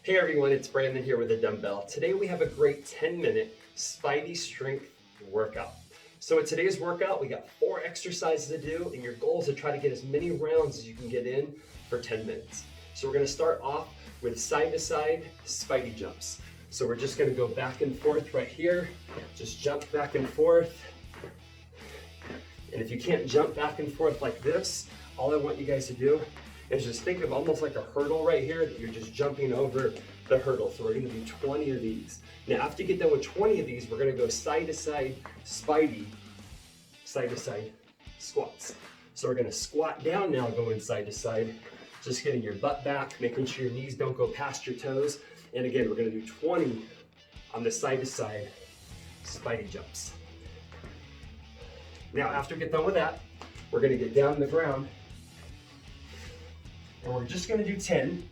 Hey everyone, it's Brandon here with a Dumbbell. Today we have a great 10-minute Spidey strength workout. So in today's workout, we got 4 exercises to do, and your goal is to try to get as many rounds as you can get in for 10 minutes. So we're gonna start off with side-to-side Spidey jumps. So we're just gonna go back and forth right here. Just jump back and forth. And if you can't jump back and forth like this, all I want you guys to do is just think of almost like a hurdle right here that you're just jumping over the hurdle. So we're gonna do 20 of these. Now after you get done with 20 of these, we're gonna go side to side Spidey, side to side squats. So we're gonna squat down now, going side to side, just getting your butt back, making sure your knees don't go past your toes. And again, we're gonna do 20 on the side to side Spidey jumps. Now after we get done with that, we're gonna get down on the ground, and we're just gonna do 10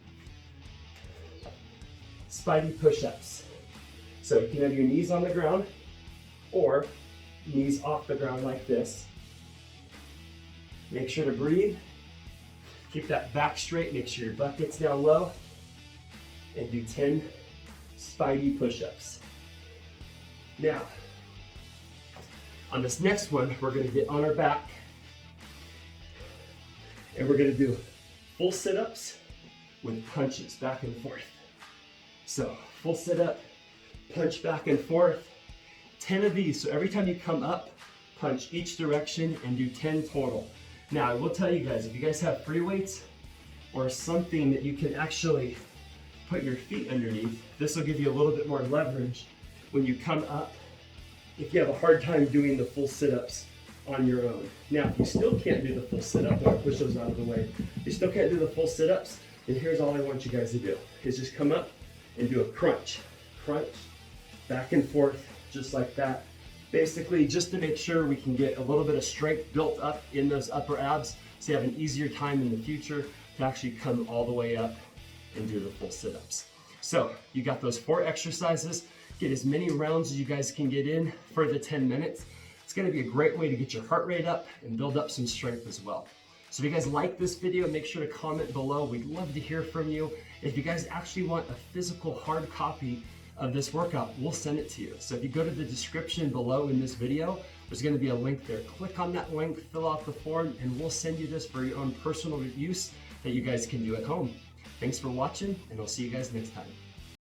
Spidey push-ups. So you can have your knees on the ground or knees off the ground like this. Make sure to breathe. Keep that back straight, make sure your butt gets down low, and do 10 Spidey push-ups. Now, on this next one, we're gonna get on our back, and we're gonna do full sit-ups with punches back and forth. So full sit-up, punch back and forth, 10 of these. So every time you come up, punch each direction and do 10 total. Now I will tell you guys, if you guys have free weights or something that you can actually put your feet underneath, this will give you a little bit more leverage when you come up if you have a hard time doing the full sit-ups on your own. Now, if you still can't do the full sit-up, I'll push those out of the way. If you still can't do the full sit-ups, then here's all I want you guys to do, is just come up and do a crunch. Crunch, back and forth, just like that. Basically, just to make sure we can get a little bit of strength built up in those upper abs, so you have an easier time in the future to actually come all the way up and do the full sit-ups. So, you got those 4 exercises. Get as many rounds as you guys can get in for the 10 minutes. It's gonna be a great way to get your heart rate up and build up some strength as well. So if you guys like this video, make sure to comment below. We'd love to hear from you. If you guys actually want a physical hard copy of this workout, we'll send it to you. So if you go to the description below in this video, there's gonna be a link there. Click on that link, fill out the form, and we'll send you this for your own personal use that you guys can do at home. Thanks for watching, and I'll see you guys next time.